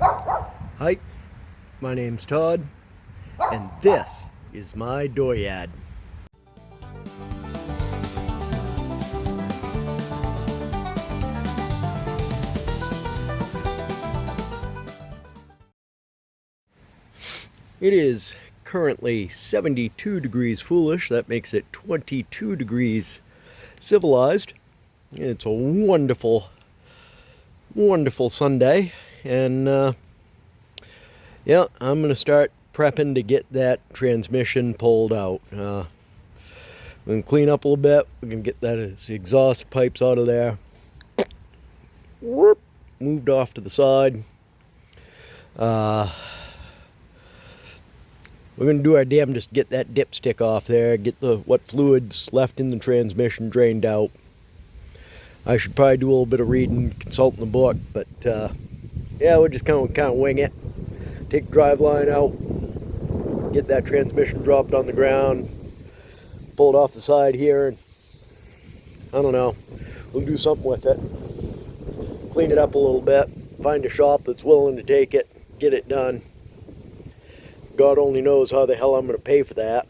Hi, my name's Todd, and this is my dooryard. It is currently 72 degrees foolish. That makes it 22 degrees civilized. It's a wonderful, wonderful Sunday, and yeah, I'm going to start prepping to get that transmission pulled out. We're going to clean up a little bit. We're going to get the exhaust pipes out of there. Whoop, moved off to the side. We're going to do our damnedest to get that dipstick off there, get what fluids left in the transmission drained out. I should probably do a little bit of reading, consulting the book, but yeah, we'll just kind of wing it. Take the drive line out, get that transmission dropped on the ground, pull it off the side here, and I don't know, we'll do something with it. Clean it up a little bit, find a shop that's willing to take it, get it done. God only knows how the hell I'm going to pay for that.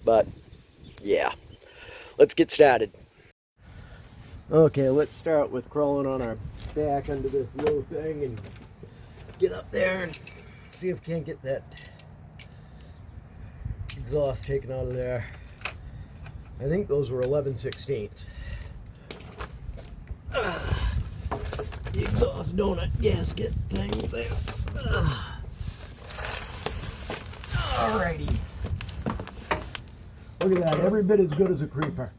But, yeah. Let's get started. Okay, let's start with crawling on our back under this little thing and get up there and see if we can't get that exhaust taken out of there. I think those were 11/16. The exhaust donut gasket things there. Alrighty. Look at that, every bit as good as a creeper.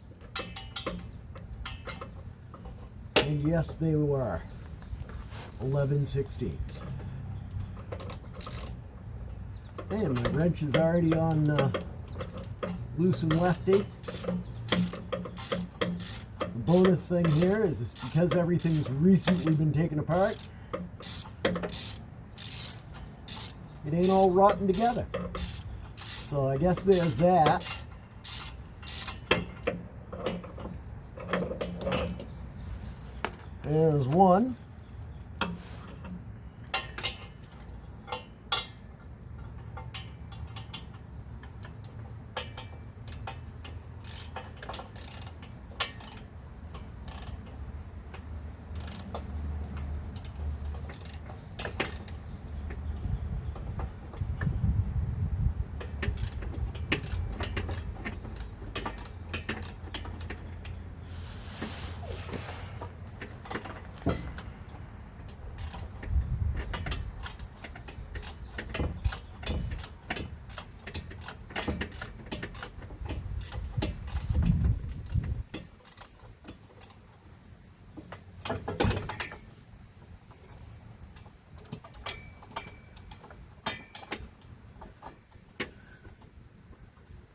And yes, they were 11/16. And my wrench is already on loose and lefty. The bonus thing here is just because everything's recently been taken apart, it ain't all rotten together. So I guess there's that. There's one.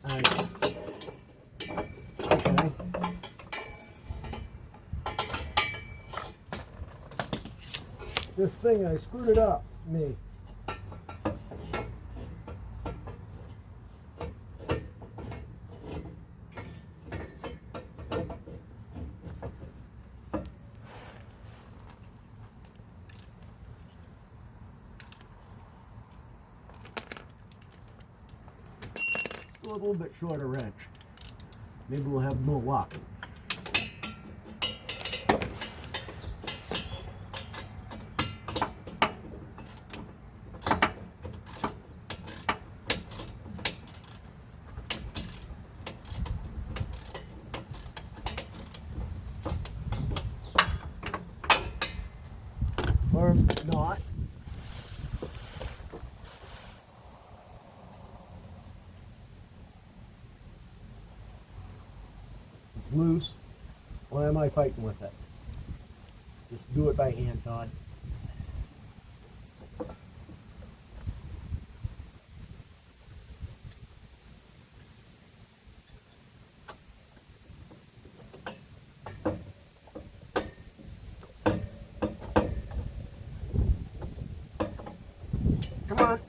Okay. This thing, I screwed it up, me. A little bit shorter wrench. Maybe we'll have more luck. Or not. It's loose. Why am I fighting with it? Just do it by hand, Todd. Come on.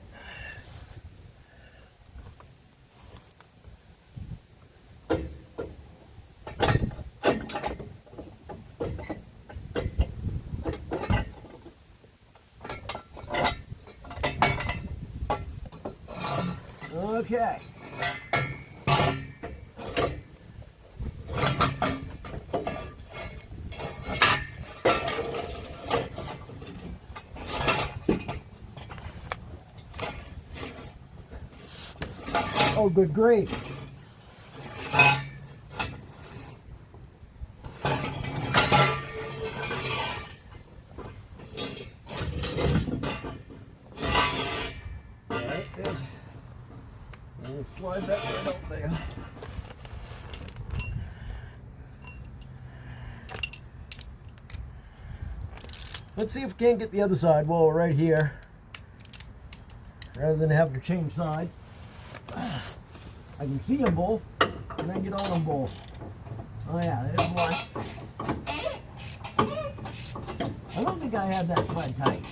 Okay. Oh, good grief. Alright, good. We'll slide that right out there. Let's see if we can't get the other side while we're right here, rather than having to change sides. I can see them both, and then get on them both. Oh yeah, there's one. I don't think I had that side tight.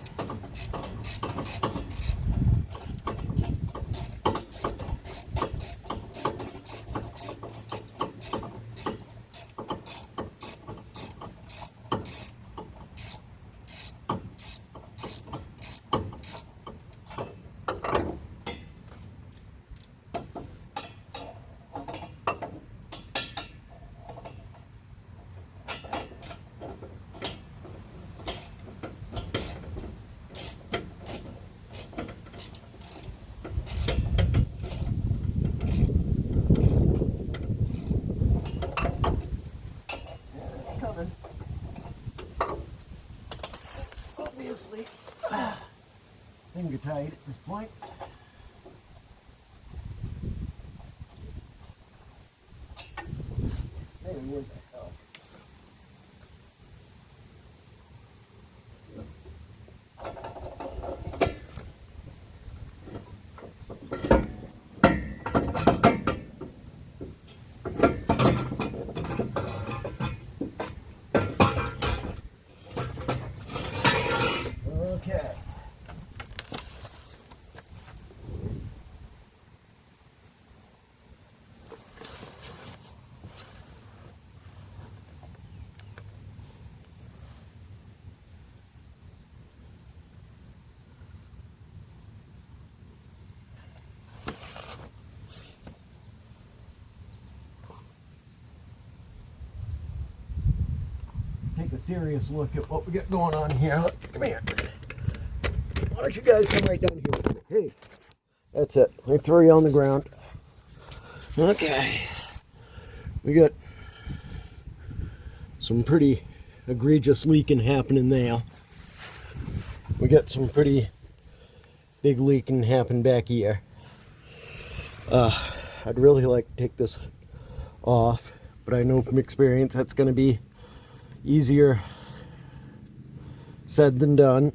Obviously, finger tight at this point. Hey, where'd that go? Okay. Take a serious look at what we got going on here. Come here. Why don't you guys come right down here with me? Hey, that's it. I throw you on the ground. Okay. We got some pretty egregious leaking happening there. We got some pretty big leaking happening back here. I'd really like to take this off, but I know from experience that's going to be easier said than done.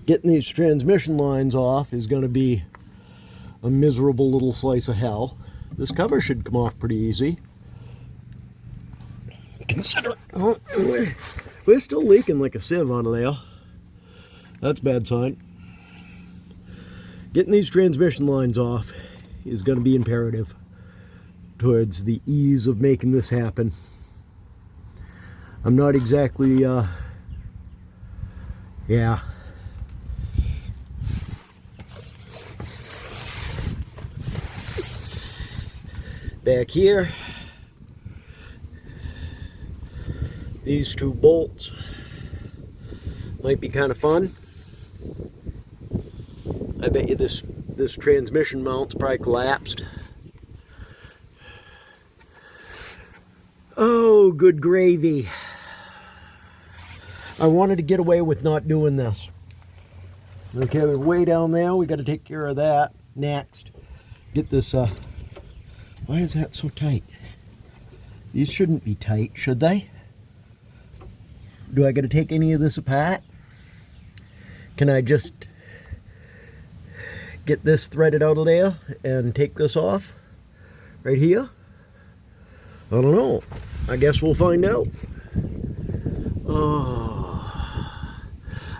Getting these transmission lines off is going to be a miserable little slice of hell. This cover should come off pretty easy. Consider, oh, we're still leaking like a sieve on there. That's a bad sign. Getting these transmission lines off is going to be imperative towards the ease of making this happen. I'm not exactly, yeah. Back here, these two bolts might be kind of fun. I bet you this transmission mount's probably collapsed. Oh, good gravy. I wanted to get away with not doing this. Okay, we're way down there. We got to take care of that next. Get this, why is that so tight? These shouldn't be tight, should they? Do I got to take any of this apart? Can I just get this threaded out of there and take this off right here? I don't know. I guess we'll find out. Oh,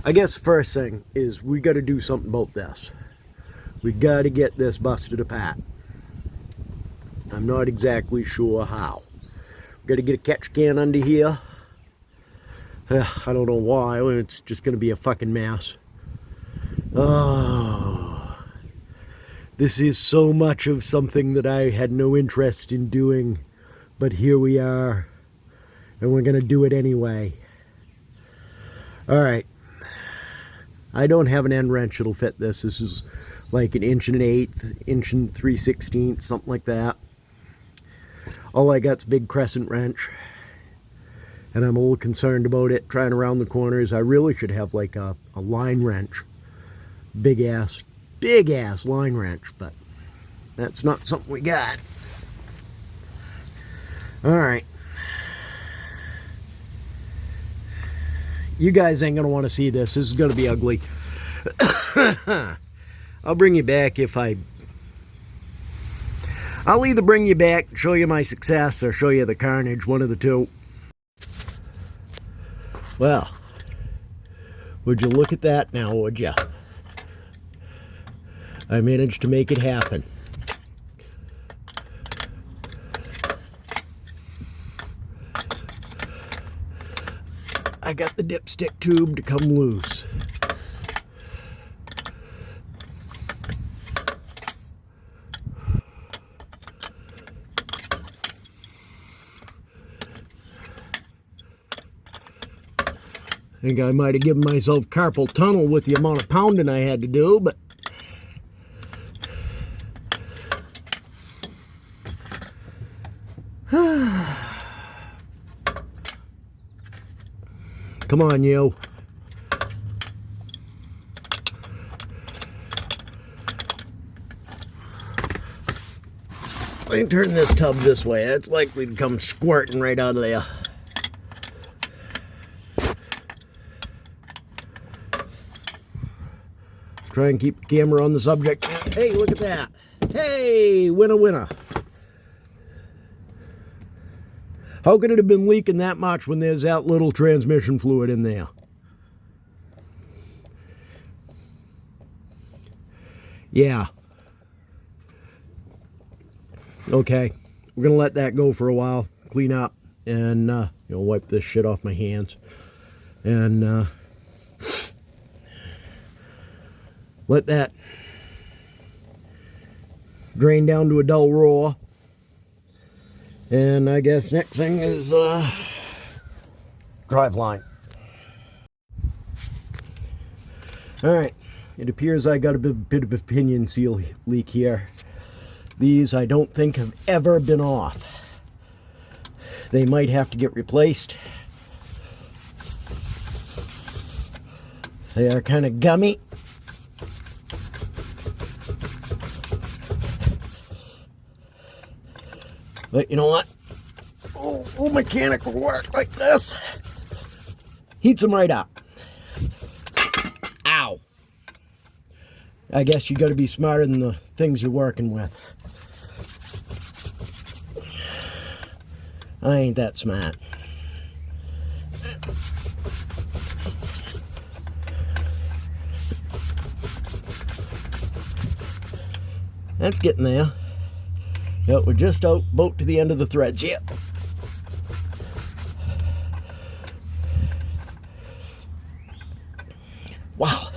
I guess first thing is we got to do something about this. We got to get this busted apart. I'm not exactly sure how. Got to get a catch can under here. I don't know why. It's just going to be a fucking mess. Oh, This is so much of something that I had no interest in doing, but here we are, and we're going to do it anyway. Alright, I don't have an end wrench that'll fit this. This is like 1 1/8, 3/16, something like that. All I got's a big crescent wrench, and I'm a little concerned about it trying around the corners. I really should have like a line wrench, big ass line wrench, but that's not something we got. Alright, you guys ain't gonna want to see this. This is gonna be ugly. I'll bring you back if I'll either bring you back, show you my success, or show you the carnage, one of the two. Well, would you look at that now, would you? I managed to make it happen. I got the dipstick tube to come loose. I think I might have given myself carpal tunnel with the amount of pounding I had to do, but come on, you. I can turn this tub this way. It's likely to come squirting right out of there. Try and keep the camera on the subject. Hey, look at that. Hey, winner, winner. How could it have been leaking that much when there's that little transmission fluid in there? Yeah. Okay, we're gonna let that go for a while, clean up, and wipe this shit off my hands, and let that drain down to a dull roar. And I guess next thing is drive line. Alright, it appears I got a bit of a pinion seal leak here. These I don't think have ever been off. They might have to get replaced. They are kind of gummy. But you know what? Oh, mechanical work like this heats them right up. Ow. I guess you got to be smarter than the things you're working with. I ain't that smart. That's getting there. Yep, we're just about to the end of the threads. Yep. Wow.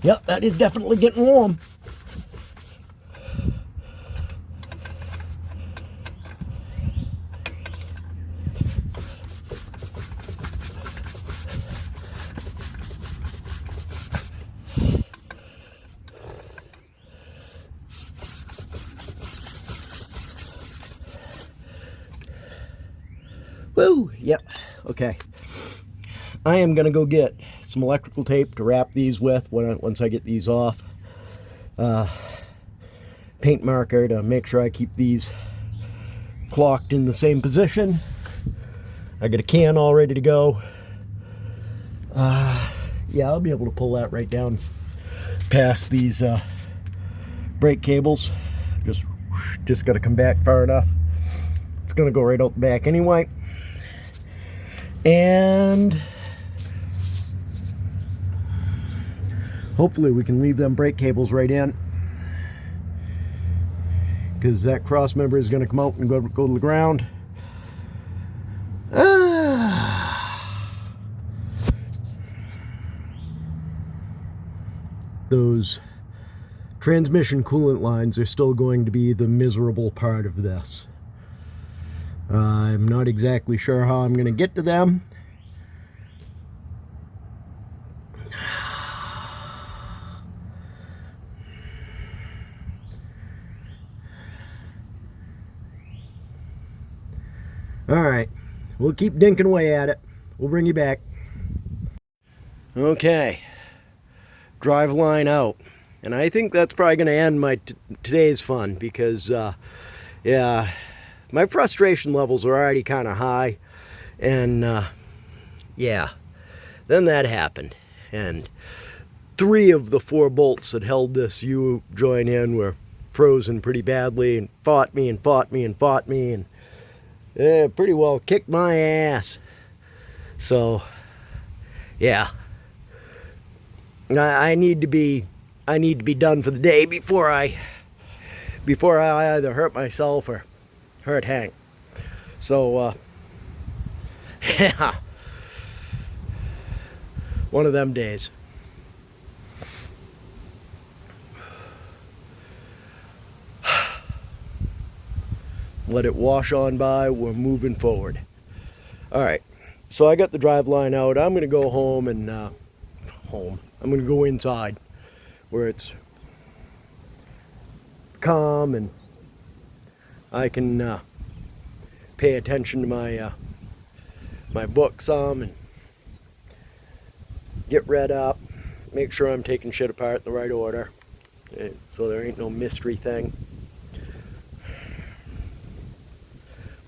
Yep, that is definitely getting warm. Woo! Yep. Okay. I am going to go get some electrical tape to wrap these with once I get these off. Paint marker to make sure I keep these clocked in the same position. I got a can all ready to go. Yeah, I'll be able to pull that right down past these brake cables. Just got to come back far enough. It's going to go right out the back anyway. And hopefully we can leave them brake cables right in, because that cross member is going to come out and go to the ground. Those transmission coolant lines are still going to be the miserable part of this. I'm not exactly sure how I'm going to get to them. Alright, we'll keep dinking away at it. We'll bring you back. Okay, drive line out. And I think that's probably going to end my today's fun because, yeah, my frustration levels are already kind of high. And, yeah, then that happened. And 3 of the 4 bolts that held this U-joint in were frozen pretty badly and fought me and fought me and fought me and pretty well kicked my ass. So, yeah, I need to be done for the day before I either hurt myself or hurt Hank. So, yeah, one of them days. Let it wash on by. We're moving forward. All right. So I got the drive line out. I'm going to go home and I'm going to go inside where it's calm and I can pay attention to my book some and get read up. Make sure I'm taking shit apart in the right order, so there ain't no mystery thing.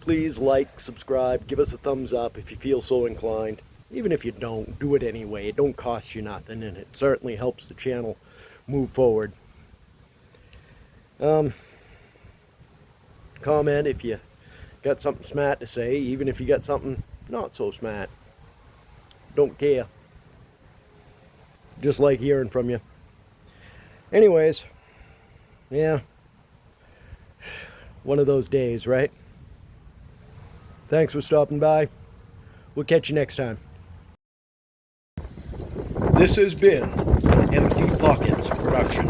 Please like, subscribe, give us a thumbs up if you feel so inclined. Even if you don't, do it anyway. It don't cost you nothing, and it certainly helps the channel move forward. Comment if you got something smart to say, even if you got something not so smart. Don't care. Just like hearing from you. Anyways, yeah. One of those days, right? Thanks for stopping by. We'll catch you next time. This has been an Empty Pockets production.